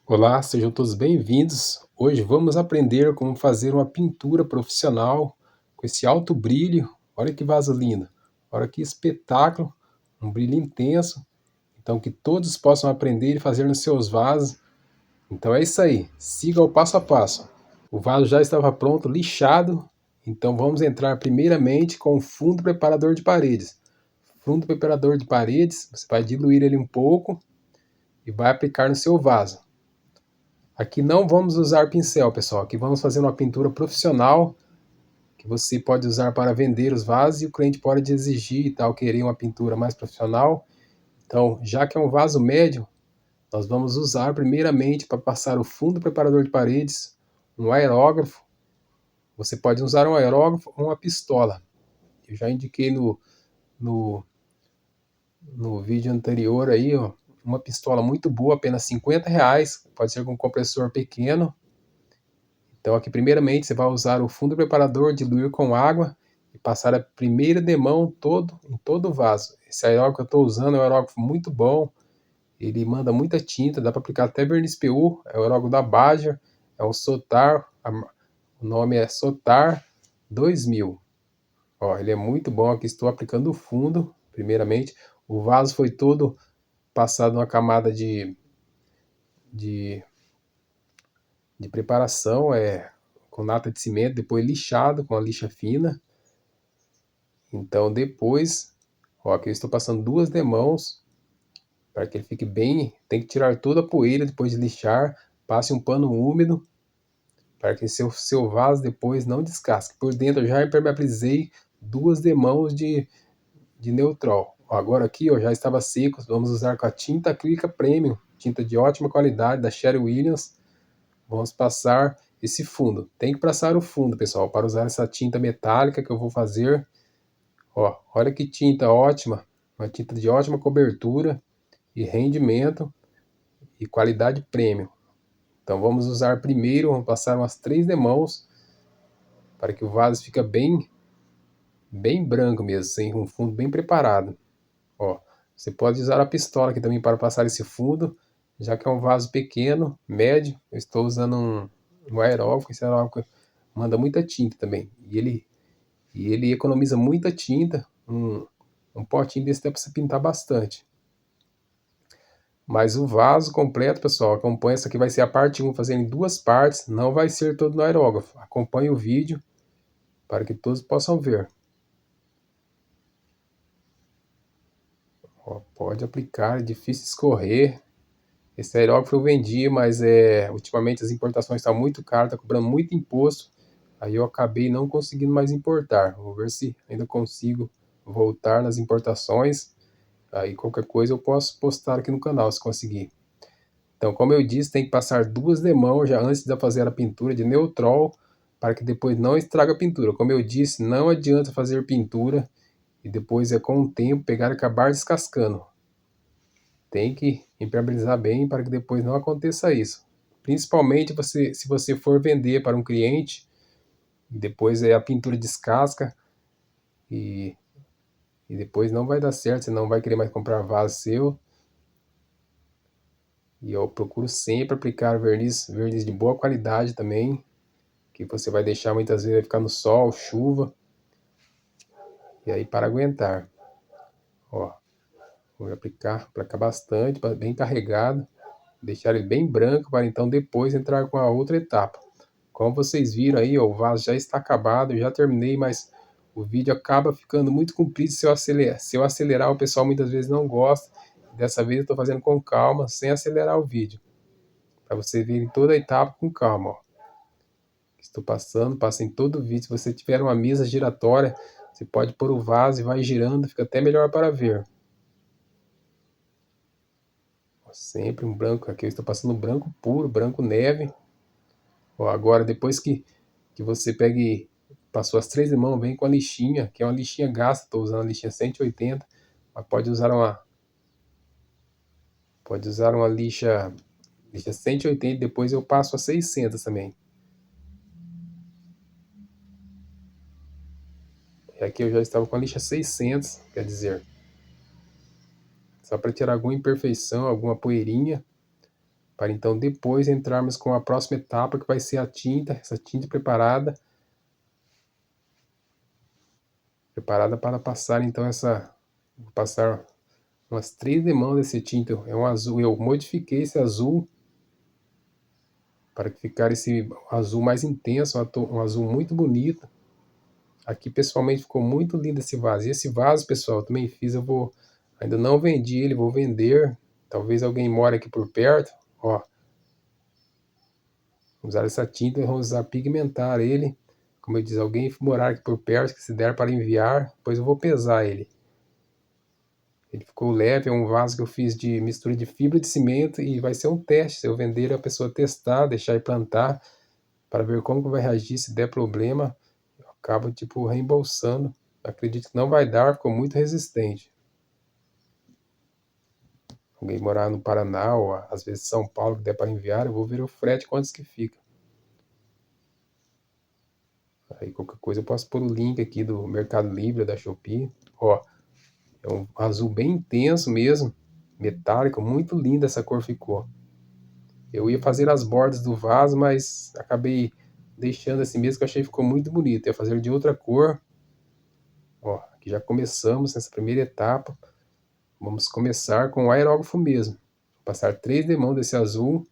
Olá, sejam todos bem-vindos. Hoje vamos aprender como fazer uma pintura profissional com esse alto brilho. Olha que vaso lindo, olha que espetáculo, um brilho intenso. Então, que todos possam aprender e fazer nos seus vasos. Então é isso aí, siga o passo a passo. O vaso já estava pronto, lixado. Então vamos entrar primeiramente com o fundo preparador de paredes. Fundo preparador de paredes, você vai diluir ele um pouco e vai aplicar no seu vaso. Aqui não vamos usar pincel, pessoal. Aqui vamos fazer uma pintura profissional que você pode usar para vender os vasos e o cliente pode exigir e tal, querer uma pintura mais profissional. Então, já que é um vaso médio, nós vamos usar primeiramente para passar o fundo preparador de paredes, um aerógrafo. Você pode usar um aerógrafo ou uma pistola. Eu já indiquei no, no vídeo anterior aí, ó, uma pistola muito boa, apenas R$ 50. Pode ser com um compressor pequeno. Então aqui primeiramente você vai usar o fundo preparador, diluir com água e passar a primeira demão em todo o vaso. Esse aerógrafo que eu estou usando é um aerógrafo muito bom, ele manda muita tinta, dá para aplicar até verniz PU, é o aerógrafo da Bajer, é um Sotar, o nome é Sotar 2000. Ó, ele é muito bom, aqui estou aplicando o fundo, primeiramente. O vaso foi todo passado uma camada de de preparação, com nata de cimento, depois lixado com a lixa fina. Então depois, ó, aqui eu estou passando duas demãos para que ele fique bem. Tem que tirar toda a poeira depois de lixar. Passe um pano úmido para que seu vaso depois não descasque. Por dentro eu já impermeabilizei duas demãos de Neutrol. Ó, agora aqui ó, já estava seco. Vamos usar com a tinta acrílica Premium, tinta de ótima qualidade da Sherwin Williams. Vamos passar esse fundo. Tem que passar o fundo, pessoal, para usar essa tinta metálica que eu vou fazer. Ó, olha que tinta ótima, uma tinta de ótima cobertura e rendimento e qualidade premium. Então vamos usar primeiro, vamos passar umas 3 demãos para que o vaso fique bem branco mesmo, sem um fundo bem preparado. Ó, você pode usar a pistola aqui também para passar esse fundo, já que é um vaso pequeno, médio. Eu estou usando um aerógrafo, esse aerógrafo manda muita tinta também. E ele economiza muita tinta. Um potinho desse dá para você pintar bastante. Mas o vaso completo, pessoal, acompanha. Essa aqui vai ser a parte 1, fazendo em duas partes. Não vai ser todo no aerógrafo. Acompanhe o vídeo para que todos possam ver. Ó, pode aplicar, é difícil escorrer. Esse aerógrafo eu vendi, mas ultimamente as importações estão muito caras, está cobrando muito imposto. Aí eu acabei não conseguindo mais importar. Vou ver se ainda consigo voltar nas importações. Aí qualquer coisa eu posso postar aqui no canal se conseguir. Então, como eu disse, tem que passar duas demãos já antes de fazer a pintura de Neutrol, para que depois não estrague a pintura. Como eu disse, não adianta fazer pintura e depois com o tempo pegar e acabar descascando. Tem que impermeabilizar bem para que depois não aconteça isso. Principalmente se você for vender para um cliente, depois a pintura descasca e, e depois não vai dar certo, você não vai querer mais comprar vaso seu. E eu procuro sempre aplicar verniz de boa qualidade também, que você vai deixar muitas vezes vai ficar no sol, chuva, e aí para aguentar. Ó, vou aplicar bastante, bem carregado, deixar ele bem branco para então depois entrar com a outra etapa. Como vocês viram aí, ó, o vaso já está acabado, eu já terminei, mas o vídeo acaba ficando muito comprido se eu acelerar, o pessoal muitas vezes não gosta. Dessa vez eu estou fazendo com calma, sem acelerar o vídeo, para você ver toda a etapa com calma, ó. Estou passando, passa em todo o vídeo. Se você tiver uma mesa giratória, você pode pôr o vaso e vai girando, fica até melhor para ver. Sempre um branco, aqui eu estou passando branco puro, branco neve. Ó, agora, depois que você pegue, passou as 3 mãos, vem com a lixinha, que é uma lixinha gasta, estou usando a lixinha 180, mas pode usar uma lixa 180, depois eu passo a 600 também. E aqui eu já estava com a lixa 600, quer dizer, só para tirar alguma imperfeição, alguma poeirinha. para então depois entrarmos com a próxima etapa, que vai ser a tinta, essa tinta preparada para passar então vou passar umas 3 demãos desse tinta, é um azul, eu modifiquei esse azul para ficar esse azul mais intenso, um azul muito bonito. Aqui pessoalmente ficou muito lindo esse vaso. E esse vaso, pessoal, eu também fiz, ainda não vendi ele, vou vender. Talvez alguém mora aqui por perto. Ó, usar essa tinta, vamos usar pigmentar ele. Como eu disse, alguém morar aqui por perto, que se der para enviar, depois eu vou pesar ele. Ele ficou leve, é um vaso que eu fiz de mistura de fibra de cimento e vai ser um teste. Se eu vender, a pessoa testar, deixar e plantar, para ver como que vai reagir. Se der problema, eu acabo tipo reembolsando. Acredito que não vai dar, ficou muito resistente. Alguém morar no Paraná ou às vezes São Paulo que der para enviar, eu vou ver o frete quantos que fica. Aí qualquer coisa eu posso pôr o link aqui do Mercado Livre, da Shopee. Ó, é um azul bem intenso mesmo, metálico, muito linda essa cor ficou. Eu ia fazer as bordas do vaso, mas acabei deixando assim mesmo, que eu achei que ficou muito bonito. Eu ia fazer de outra cor. Ó, aqui já começamos nessa primeira etapa. Vamos começar com o aerógrafo mesmo. Vou passar 3 demãos desse azul.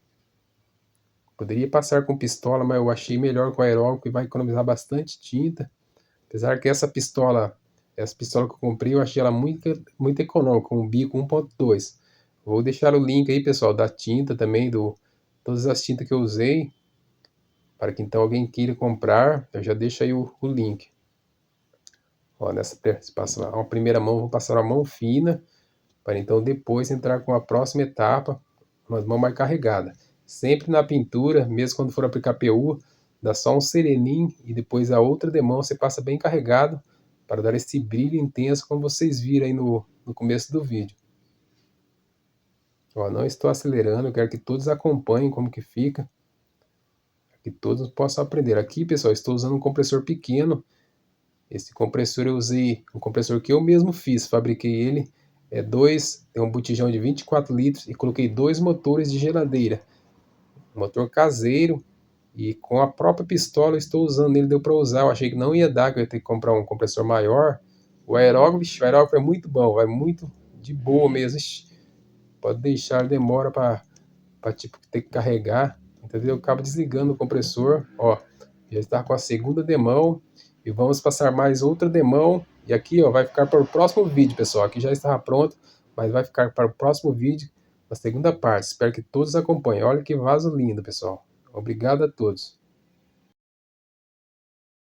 Poderia passar com pistola, mas eu achei melhor com aerógrafo e vai economizar bastante tinta. Apesar que essa pistola que eu comprei, eu achei ela muito econômica, com um bico 1.2. Vou deixar o link aí, pessoal, da tinta também, todas as tintas que eu usei, para que então alguém queira comprar, eu já deixo aí o link. Ó, uma primeira mão, vou passar uma mão fina, para então depois entrar com a próxima etapa, uma mão mais carregada. Sempre na pintura, mesmo quando for aplicar PU, dá só um sereninho e depois a outra demão você passa bem carregado para dar esse brilho intenso, como vocês viram aí no começo do vídeo. Ó, não estou acelerando, eu quero que todos acompanhem como que fica, que todos possam aprender. Aqui, pessoal, estou usando um compressor pequeno. Esse compressor eu usei um compressor que eu mesmo fiz, fabriquei ele. Tem um botijão de 24 litros e coloquei 2 motores de geladeira. Um motor caseiro e com a própria pistola eu estou usando ele, deu para usar. Eu achei que não ia dar, que eu ia ter que comprar um compressor maior. O aerógrafo é muito bom, vai muito de boa mesmo. Ixi, pode deixar, demora para tipo ter que carregar, entendeu? Eu acabo desligando o compressor, ó, já está com a segunda demão e vamos passar mais outra demão e aqui, ó, vai ficar para o próximo vídeo, pessoal. Aqui já estava pronto, mas vai ficar para o próximo vídeo, a segunda parte. Espero que todos acompanhem. Olha que vaso lindo, pessoal. Obrigado a todos.